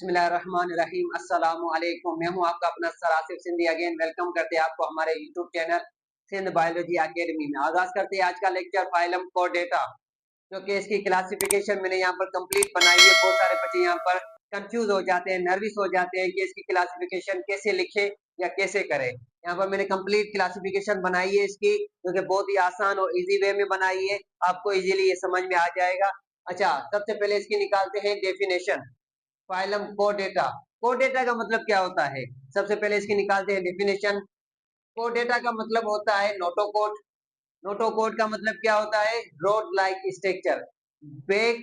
बिस्मिल्लाहिर्रहमानिर्रहीम। अस्सलामु अलैकुम। मैं हूं आपका अपना sir Asif Sindhi. Again welcome करते हैं आपको हमारे YouTube channel Sindh biology academy में। आगाज करते हैं आज का लेक्चर फाइलम कोर्डेटा, जो कि इसकी क्लासिफिकेशन मैंने यहाँ पर कंप्लीट बनाई है। बहुत सारे बच्चे यहाँ पर कंफ्यूज हो जाते हैं, नर्वस हो जाते हैं कि इसकी क्लासिफिकेशन कैसे लिखे या कैसे करें। यहाँ पर मैंने कंप्लीट क्लासिफिकेशन बनाई है इसकी, जो कि बहुत ही आसान और इजी वे में बनाई है। आपको इजीली ये समझ में आ जाएगा। अच्छा, सबसे पहले इसकी निकालते हैं डेफिनेशन। फाइलम कोडेटा, कोडेटा का मतलब क्या होता है? सबसे पहले इसकी निकालते हैं डेफिनेशन। कोडेटा का मतलब होता है नोटोकोड। नोटोकोड का मतलब क्या होता है? Road like structure, back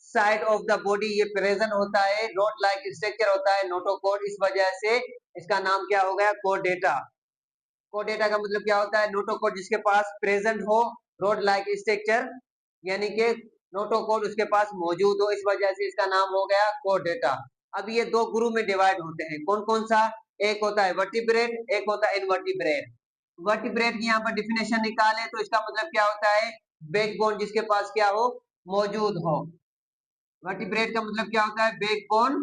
side of the body ये प्रेजेंट होता है, रोड लाइक स्ट्रक्चर होता है नोटोकोड। इस वजह से इसका नाम क्या हो गया? कोडेटा। कोडेटा का मतलब क्या होता है? नोटोकोड जिसके पास प्रेजेंट हो रोड लाइक स्ट्रक्चर, यानी कि नोटोकोड उसके पास मौजूद हो, इस वजह से इसका नाम हो गया कोडेटा। अब ये दो ग्रुप में डिवाइड होते हैं। कौन कौन सा? एक होता है वर्टिब्रेट, एक होता है इनवर्टिब्रेट। वर्टिब्रेट की यहाँ पर डिफिनेशन निकाले तो इसका मतलब क्या होता है? बैकबोन जिसके पास क्या हो? मौजूद हो। वर्टिब्रेट का मतलब क्या होता है? बैकबोन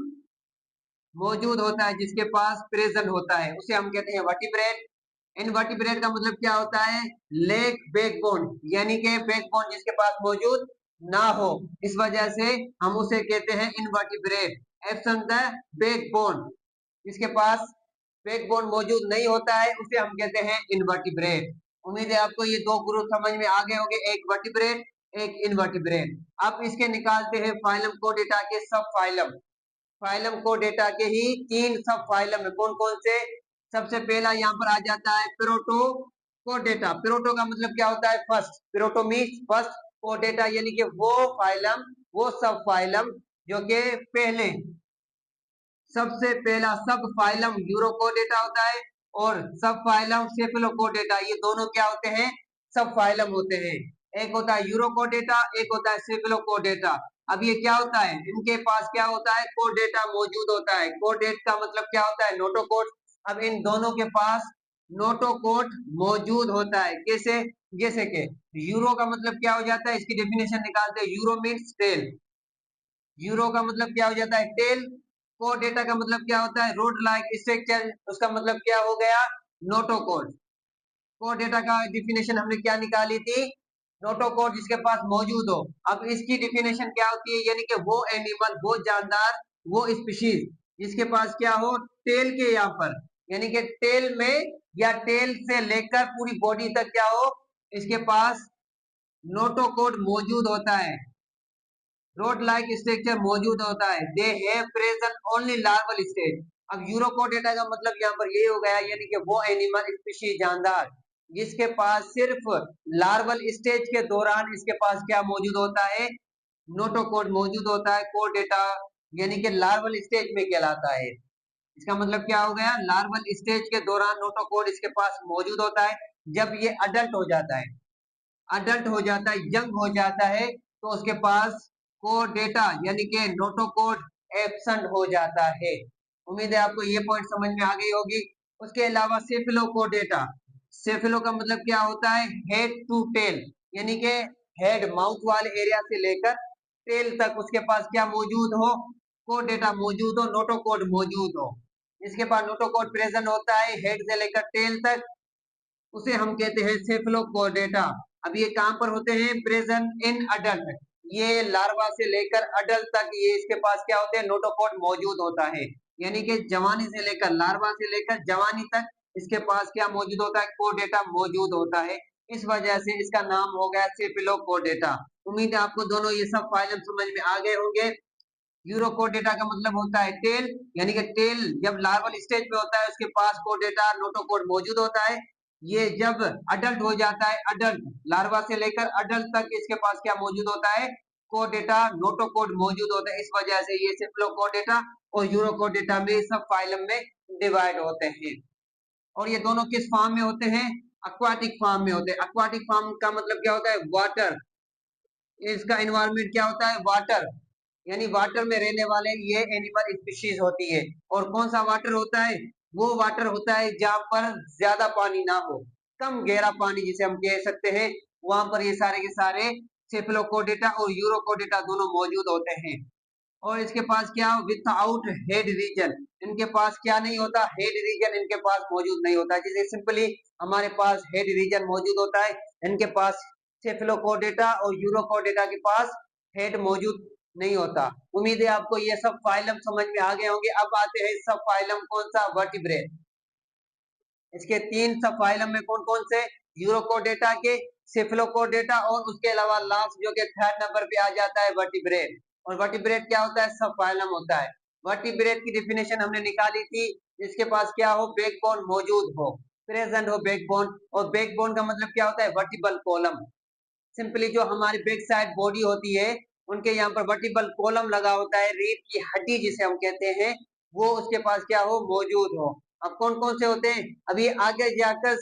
मौजूद होता है, जिसके पास प्रेजेंट होता है, उसे हम कहते हैं वर्टिब्रेट। इनवर्टिब्रेट का मतलब क्या होता है? लेग बैकबोन, यानी कि बैकबोन जिसके पास मौजूद ना हो, इस वजह से हम उसे कहते हैं इनवर्टिब्रेट। एब्सेंट द बैकबोन, जिसके पास बैकबोन मौजूद नहीं होता है, उसे हम कहते हैं इनवर्टिब्रेट। उम्मीद है आपको ये दो ग्रुप समझ में आ गए होंगे, एक वर्टिब्रेट एक इनवर्टिब्रेट। अब इसके निकालते हैं फाइलम कोडेटा के सब फाइलम। फाइलम कोडेटा के ही तीन सब फाइलम है। कौन कौन से? सबसे पहला यहाँ पर आ जाता है प्रोटो कोडेटा। प्रोटो का मतलब क्या होता है? फर्स्ट। प्रोटो मीन्स फर्स्ट, कोडेटा यानी कि वो फाइलम, वो सब फाइलम जो कि पहले, सबसे पहला सब फाइलम यूरोकोडेटा होता है, और सब फाइलम सेफलोकोडेटा। ये दोनों क्या होते हैं? सब फाइलम होते हैं। एक होता है यूरोकोडेटा, एक होता है सेफलोकोडेटा। अब ये क्या होता है? इनके पास क्या होता है? कोडेटा मौजूद होता है। कोडेट का मतलब क्या होता है? नोटोकोड। अब इन दोनों के पास नोटोकोड मौजूद होता है। कैसे? जैसे कि यूरो का मतलब क्या हो जाता है? इसकी डेफिनेशन निकालते हैं। Euro means tell. यूरो का मतलब क्या हो जाता है? टेल। कोडेटा का मतलब क्या होता है? रोड लाइक स्ट्रक्चर, उसका मतलब क्या हो गया? नोटोकोड। कोडेटा का डिफिनेशन हमने क्या निकाली थी? नोटोकोड जिसके पास मौजूद हो। अब इसकी डिफिनेशन क्या होती है? यानी कि वो एनिमल, वो जानदार, वो स्पीशीज जिसके पास क्या हो? टेल के यहाँ पर, यानी कि टेल में या टेल से लेकर पूरी बॉडी तक क्या हो? इसके पास नोटोकोड मौजूद होता है, रोड लाइक स्ट्रक्चर मौजूद होता है। They have present only larval stage. अब यूरोकोडेटा का मतलब यहाँ पर ये हो गया, यानी कि वो एनिमल स्पीशीज जानदार जिसके पास सिर्फ लार्वल स्टेज के दौरान इसके पास क्या मौजूद होता है? नोटोकोड मौजूद होता है। कोडेटा यानी कि लार्वल स्टेज में कहलाता है। इसका मतलब क्या हो गया? लार्वल स्टेज के दौरान नोटोकोड इसके पास मौजूद होता है। जब ये अडल्ट हो जाता है, अडल्ट हो जाता है, यंग हो जाता है, तो उसके पास कोडेटा यानी कि नोटोकोड एब्सेंट हो जाता है। उम्मीद है आपको ये पॉइंट समझ में आ गई होगी। उसके अलावा सेफिलोकोडेटा, सेफिलो का मतलब क्या होता है? हेड टू टेल, यानी कि हेड माउथ वाले एरिया से लेकर टेल तक उसके पास क्या मौजूद हो? कोडेटा मौजूद हो, नोटोकोड मौजूद हो। इसके पास नोटोकोड प्रेजेंट होता है हेड से लेकर टेल तक, उसे हम कहते हैं सेफलोकोडेटा। अब ये कहां पर होते हैं? Present in adult. ये लार्वा से लेकर अडल्ट तक ये इसके पास क्या होते हैं? नोटोकोड मौजूद होता है। यानी कि जवानी से लेकर, लार्वा से लेकर जवानी तक इसके पास क्या मौजूद होता है? कोडेटा मौजूद होता है। इस वजह से इसका नाम हो गया सेफिलोकोडेटा। उम्मीद है आपको दोनों ये सब फाइलम समझ में आ गए होंगे। यूरोकोडेटा का मतलब होता है टेल, यानी कि टेल जब लार्वल स्टेज पे होता है उसके पास कोडेटा नोटोकोड मौजूद होता है। ये जब अडल्ट हो जाता है, अडल्ट लार्वा से लेकर अडल्ट तक इसके पास क्या मौजूद होता है? कोडेटा नोटोकोड मौजूद होता है। इस वजह से ये सेफलोकोडेटा और यूरोकोडेटा में सब फाइलम में डिवाइड होते हैं। और ये दोनों किस फॉर्म में होते हैं? एक्वाटिक फॉर्म में होते हैं। एक्वाटिक फॉर्म का मतलब क्या होता है? वाटर। इसका एनवायरनमेंट क्या होता है? वाटर, यानी वाटर में रहने वाले ये एनिमल स्पीशीज होती है। और कौन सा वाटर होता है? वो वाटर होता है जहां पर ज्यादा पानी ना हो, कम गहरा पानी जिसे हम कह सकते हैं, वहां पर ये सारे के सारे सेफलोकोडेटा और यूरोकोडेटा दोनों मौजूद होते हैं। और इसके पास क्या विथआउट हेड रीजन, इनके पास क्या नहीं होता, हेड रीजन इनके पास मौजूद नहीं होता। जैसे सिंपली हमारे पास हेड रीजन मौजूद होता है, इनके पास सेफलोकोर्डेटा और यूरोकोर्डेटा के पास हेड मौजूद नहीं होता। उम्मीद है आपको ये सब फाइलम समझ में आ गए होंगे। अब आते हैं सब फाइलम कौन सा, वर्टिब्रेट। इसके 3 सब फाइलम में कौन कौन से, यूरोकोर्डेटा के, सेफलोकोर्डेटा और उसके अलावा लास्ट जो कि 3rd नंबर पे आ जाता है वर्टिब्रेट। और वर्टिब्रेट क्या होता है, सब फाइलम होता है। वर्टिब्रेट की डेफिनेशन हमने निकाली थी, जिसके पास क्या हो, बैकबोन मौजूद हो, प्रेजेंट हो बैकबोन। और बैकबोन का मतलब क्या होता है, वर्टिबल कॉलम। सिंपली जो हमारी बैक साइड बॉडी होती है, उनके यहाँ पर वर्टिबल कॉलम लगा होता है, रीढ़ की हड्डी जिसे हम कहते हैं, वो उसके पास क्या हो, मौजूद हो। अब कौन कौन से होते हैं, अभी आगे जाकर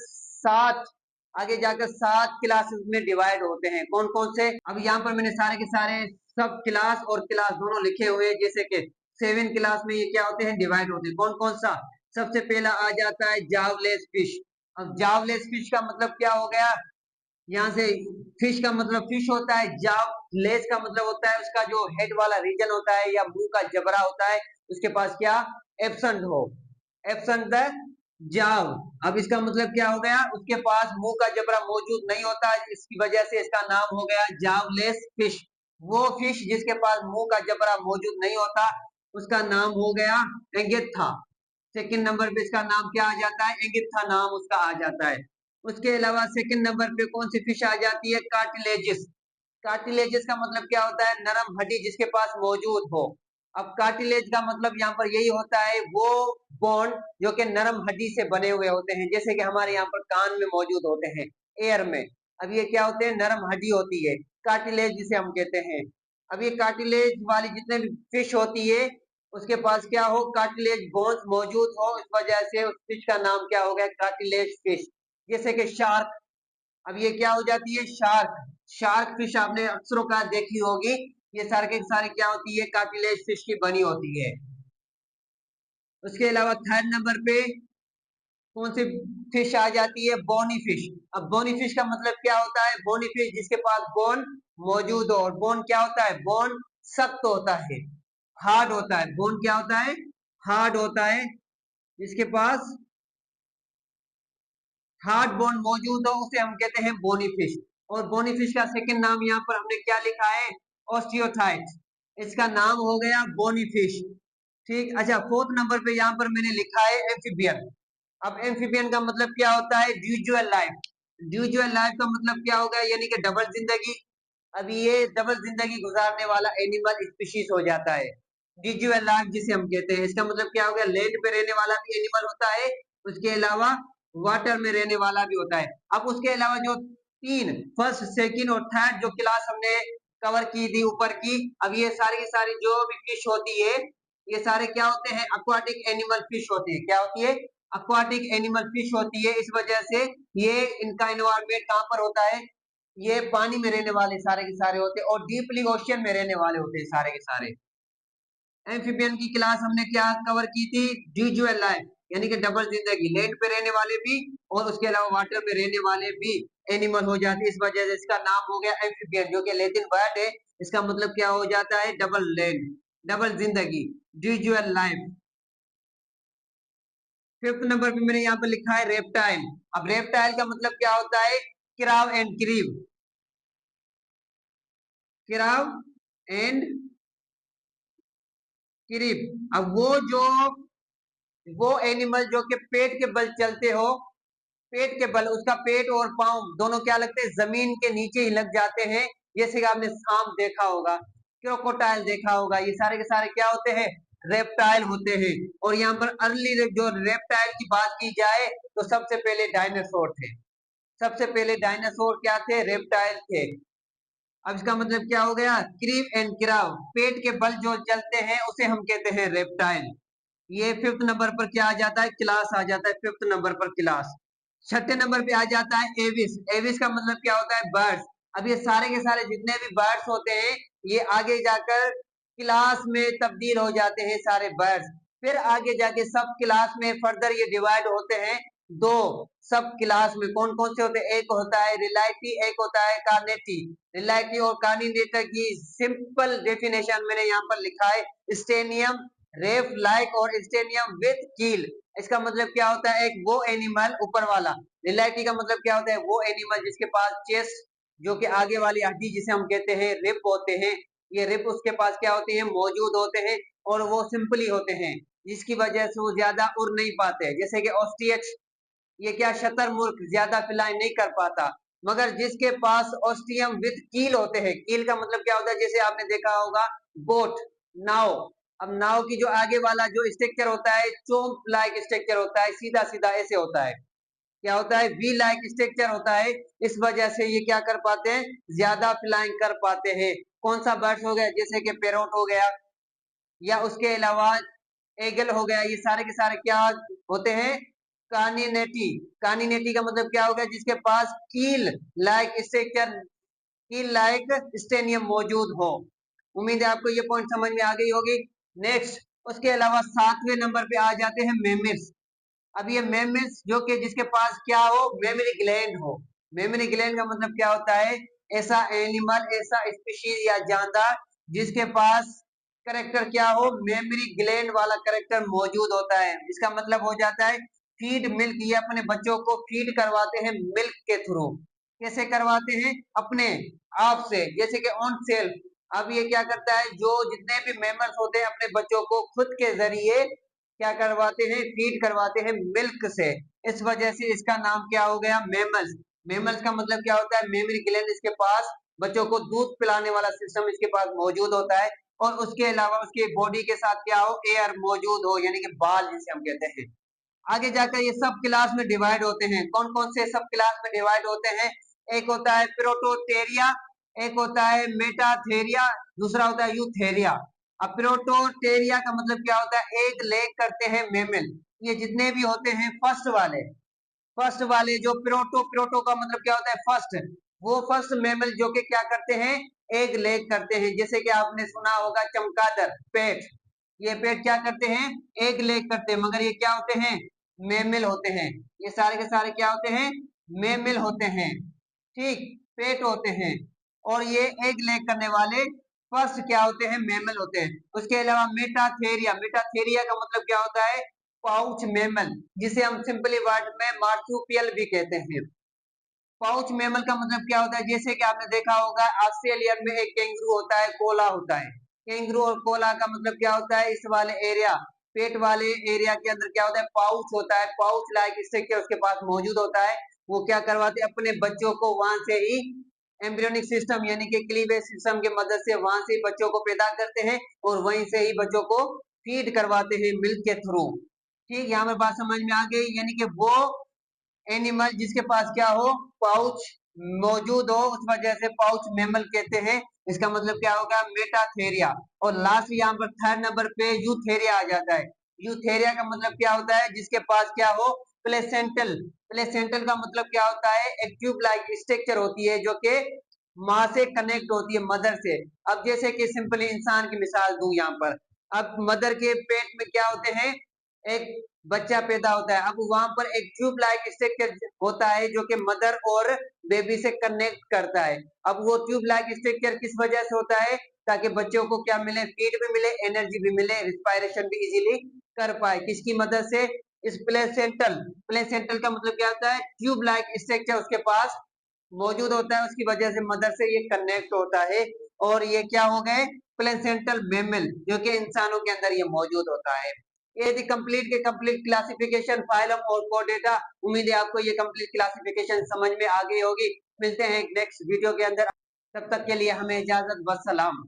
सात क्लासेस में डिवाइड होते हैं। कौन कौन से, अब यहाँ पर मैंने सारे के सारे सब क्लास और क्लास दोनों लिखे हुए हैं। जैसे कि 7 क्लास में ये क्या होते हैं, डिवाइड होते हैं। कौन कौन सा, सबसे पहला आ जाता है जावलेस फिश। अब जावलेस फिश का मतलब क्या हो गया, यहाँ से फिश का मतलब फिश होता है, जाव लेस का मतलब होता है उसका जो हेड वाला रीजन होता है या मुंह का जबड़ा होता है, उसके पास क्या एब्सेंट हो, एब्सेंट द जाव। अब इसका मतलब क्या हो गया, उसके पास मुंह का जबड़ा मौजूद नहीं होता, इसकी वजह से इसका नाम हो गया जावलेस फिश। वो फिश जिसके पास मुंह का जबड़ा मौजूद नहीं होता, उसका नाम हो गया एंगेथा। सेकंड नंबर पे इसका नाम क्या आ जाता है, एंगिथा नाम उसका आ जाता है। उसके अलावा सेकंड नंबर पे कौन सी फिश आ जाती है, कार्टिलेजिस। कार्टिलेजिस का मतलब क्या होता है, नरम हड्डी जिसके पास मौजूद हो। अब कार्टिलेज का मतलब यहाँ पर यही होता है, वो बोन जो कि नरम हड्डी से बने हुए होते हैं, जैसे कि हमारे यहाँ पर कान में मौजूद होते हैं, एयर में। अब ये क्या होते हैं, नरम हड्डी होती है, कार्टिलेज जिसे हम कहते हैं। अब ये कार्टिलेज वाली जितने भी फिश होती है, उसके पास क्या हो, कार्टिलेज बोन्स मौजूद हो, इस वजह से उस फिश का नाम क्या हो गया, कार्टिलेज फिश। जैसे कि शार्क, अब ये क्या हो जाती है, शार्क। शार्क फिश आपने अक्सरों का देखी होगी, ये सारे के सारे क्या होती है, कार्टिलेज फिश की बनी होती है। उसके अलावा 3rd नंबर पे कौन सी फिश आ जाती है, बोनी फिश। अब बोनी फिश का मतलब क्या होता है, बोनी फिश जिसके पास बोन मौजूद हो। और बोन क्या होता है, बोन सख्त होता है, हार्ड होता है। बोन क्या होता है, हार्ड होता है, जिसके पास हार्ड बोन मौजूद हो, उसे हम कहते हैं बोनी फिश। और बोनी फिश का सेकंड नाम यहाँ पर हमने क्या लिखा है, ऑस्टियोथाइट। इसका नाम हो गया बोनी फिश। ठीक, अच्छा 4th नंबर पे यहाँ पर मैंने लिखा है एम्फीबियन। अब एम्फीबियन का मतलब क्या होता है, ड्यूजुअल लाइफ। ड्यूजुअल लाइफ का मतलब क्या होगा, यानी कि डबल जिंदगी। अब ये डबल जिंदगी गुजारने वाला एनिमल स्पीशीज हो जाता है, ड्यूजुअल लाइफ जिसे हम कहते हैं। इसका मतलब क्या हो गया, लैंड पे रहने वाला भी एनिमल होता है, उसके अलावा वाटर में रहने वाला भी होता है। अब उसके अलावा जो 3 फर्स्ट सेकंड और थर्ड जो क्लास हमने कवर की थी ऊपर की, अब ये सारी की सारी जो भी फिश होती है, ये सारे क्या होते हैं, aquatic एनिमल फिश होती है। क्या होती है, aquatic एनिमल फिश होती है। इस वजह से ये इनका इन्वायरमेंट कहाँ पर होता है, ये पानी में रहने वाले सारे के सारे होते हैं और डीपली ओशियन में रहने वाले होते हैं सारे के सारे। एम्फीबियन की क्लास हमने क्या कवर की थी, ड्यूजुअल लाइफ, यानी कि डबल जिंदगी, लैंड पे रहने वाले भी और उसके अलावा वाटर में रहने वाले भी एनिमल हो जाते हैं। इस वजह से इसका नाम हो गया एम्फीबियन, जो कि लैटिन वर्ड है। इसका मतलब क्या हो जाता है, डबल लैंड, डबल जिंदगी, ड्यूजुअल लाइफ। 5th नंबर पे मैंने यहाँ पे लिखा है रेप्टाइल। अब रेप्टाइल का मतलब क्या होता है, किराव एंड क्रीव, किराव एंड क्रीव। अब वो एनिमल जो कि पेट के बल चलते हो, पेट के बल, उसका पेट और पांव दोनों क्या लगते हैं, जमीन के नीचे ही लग जाते हैं। जैसे कि आपने सांप देखा होगा, क्रोकोटाइल देखा होगा, ये सारे के सारे क्या होते हैं, रेप्टाइल होते हैं। और यहाँ पर अर्ली जो रेप्टाइल की बात की जाए, तो सबसे पहले डायनासोर थे। सबसे पहले डायनासोर क्या थे, रेप्टाइल थे। अब इसका मतलब क्या हो गया, क्रीव एंड किराव, पेट के बल जो चलते हैं उसे हम कहते हैं रेप्टाइल। ये 5th नंबर पर क्या आ जाता है, क्लास आ जाता है 5th नंबर पर क्लास। 6ठे नंबर पे आ जाता है एविस। एविस का मतलब क्या होता है, बर्ड्स। अब ये सारे के सारे जितने भी बर्ड्स होते हैं, ये आगे जाकर क्लास में तब्दील हो जाते हैं सारे बर्ड्स। फिर आगे जाके सब क्लास में फर्दर ये डिवाइड होते हैं, दो सब क्लास में कौन कौन से होते हैं, एक होता है रिलेटी, एक होता है कार्नेटी। रिलेटी और कार्निनेटर की सिंपल डेफिनेशन मैंने यहाँ पर लिखा है, स्टेनियम रेफ लाइक और स्टेनियम विथ कील। इसका मतलब क्या होता है, एक वो एनिमल ऊपर वाला। रिलेटी का मतलब क्या होता है, वो एनिमल जिसके पास चेस्ट, जो कि आगे वाली हड्डी जिसे हम कहते हैं रिब होते हैं, ये रिब उसके पास क्या होते हैं, मौजूद होते हैं, और वो सिंपली होते हैं, जिसकी वजह से वो ज्यादा उड़ नहीं पाते। जैसे कि ऑस्ट्रिच, ये क्या शतरमुर्ग ज्यादा फ्लाई नहीं कर पाता। मगर जिसके पास ऑस्टियम विद कील होते हैं, कील का मतलब क्या होता है, जैसे आपने देखा होगा बोट, नाव। अब नाव की जो आगे वाला जो स्ट्रक्चर होता है, चोंप लाइक स्ट्रक्चर होता है, सीधा सीधा ऐसे होता है, क्या होता है, वी लाइक स्ट्रक्चर होता है। इस वजह से ये क्या कर पाते हैं, ज्यादा फ्लाइंग कर पाते हैं। कौन सा बर्ड हो गया, जैसे कि पेरोट हो गया, या उसके अलावा एगल हो गया, ये सारे के सारे क्या होते हैं, कानिनेटी। कानिनेटी का मतलब क्या होगा, जिसके पास कील लाइक स्ट्रक्चर, कील लाइक स्टेनियम मौजूद हो। उम्मीद है आपको ये पॉइंट समझ में आ गई होगी। नेक्स्ट, उसके अलावा 7वें नंबर पे आ जाते हैं मेमिल्स। अब ये मेमिल्स जो कि जिसके पास क्या हो, मेमोरी ग्लैंड हो। मेमोरी ग्लैंड का मतलब क्या होता है, ऐसा एनिमल, ऐसा स्पीशीज या जानदार जिसके पास करेक्टर क्या हो, मेमोरी ग्लैंड वाला करेक्टर मौजूद होता है। इसका मतलब हो जाता है फीड मिल्क, ये अपने बच्चों को फीड करवाते हैं मिल्क के थ्रू। कैसे करवाते हैं, अपने आप से, जैसे कि ऑन सेल्फ। अब ये क्या करता है, जो जितने भी मेमल्स होते हैं अपने बच्चों को खुद के जरिए क्या करवाते हैं, फीड करवाते हैं मिल्क से। इस वजह से इसका नाम क्या हो गया, मेमल्स। मेमल्स का मतलब क्या होता है, मेमोरी ग्लैंड इसके पास बच्चों को दूध पिलाने वाला सिस्टम इसके पास मौजूद होता है, और उसके अलावा उसके बॉडी के साथ क्या हो, एयर मौजूद हो, यानी कि बाल जिसे हम कहते हैं। आगे जाकर ये सब क्लास में डिवाइड होते हैं। कौन कौन से सब क्लास में डिवाइड होते हैं, एक होता है प्रोटोटेरिया, एक होता है मेटाथेरिया, दूसरा होता है यूथेरिया। अब प्रोटोटेरिया का मतलब क्या होता है, एक लेग करते हैं मेमल। ये जितने भी होते हैं फर्स्ट वाले जो प्रोटो, प्रोटो का मतलब क्या होता है, फर्स्ट। वो फर्स्ट मेमल जो कि क्या करते हैं, एक लेग करते हैं। जैसे कि आपने सुना होगा चमगादड़, पेट, ये पेट क्या करते हैं, एक लेग करते हैं, मगर ये क्या होते हैं, मेमल होते हैं। ये सारे के सारे क्या होते हैं, मेमल होते हैं, ठीक, पेट होते हैं। और ये एक लेग करने वाले फर्स्ट क्या होते हैं, मेमल होते हैं। उसके अलावा मेटाथेरिया, मेटाथेरिया का मतलब क्या होता है, पाउच मेमल, जिसे हम सिंपली वर्ड में मार्सुपियल भी कहते हैं। पाउच मेमल का मतलब क्या होता है, जैसे कि आपने देखा होगा ऑस्ट्रेलियन में एक कैंगरू होता है, कोला होता है। कैंगरू और कोला का मतलब क्या होता है, इस वाले एरिया, पेट वाले एरिया के अंदर क्या होता है, पाउच होता है, पाउच लाइक स्ट्रक्चर उसके पास मौजूद होता है। वो क्या करवाते हैं, अपने बच्चों को वहां से ही एम्ब्रियोनिक सिस्टम यानी कि क्लीवेज सिस्टम की मदद से वहां से ही बच्चों को पैदा करते हैं, और वहीं से ही बच्चों को फीड करवाते हैं मिल्क के थ्रू। ठीक, यहाँ पर बात समझ में आ गई, यानी कि वो एनिमल जिसके पास क्या हो, पाउच मौजूद हो, उस वजह से पाउच मेमल कहते हैं। इसका मतलब क्या होगा, मेटाथेरिया। और लास्ट यहाँ पर थर्ड नंबर पे यूथेरिया आ जाता है। यूथेरिया का मतलब क्या होता है, जिसके पास क्या हो, प्लेसेंटल। प्लेसेंटल का मतलब क्या होता है, एक ट्यूब लाइक स्ट्रक्चर होती है जो कि माँ से कनेक्ट होती है, मदर से। अब जैसे कि सिंपली इंसान की मिसाल दूं यहाँ पर, अब मदर के पेट में क्या होते हैं, एक बच्चा पैदा होता है। अब वहां पर एक ट्यूब लाइक स्ट्रक्चर होता है जो कि मदर और बेबी से कनेक्ट करता है। अब वो ट्यूब लाइक स्ट्रक्चर किस वजह से होता है, ताकि बच्चों को क्या मिले, फीड भी मिले, एनर्जी भी मिले, रिस्पायरेशन भी इजीली कर पाए। किसकी मदद से, इस प्लेसेंटल। प्लेसेंटल का मतलब क्या होता है, ट्यूब लाइक स्ट्रक्चर उसके पास मौजूद होता है, उसकी वजह से मदर से ये कनेक्ट होता है। और ये क्या हो गए, प्लेसेंटल मेमल, जो कि इंसानों के अंदर ये मौजूद होता है। ये थी कंप्लीट के कंप्लीट क्लासिफिकेशन फाइलम और कोडेटा। उम्मीद है आपको ये कंप्लीट क्लासिफिकेशन समझ में आ गई होगी। मिलते हैं नेक्स्ट वीडियो के अंदर, तब तक के लिए हमें इजाजत, वस्सलाम।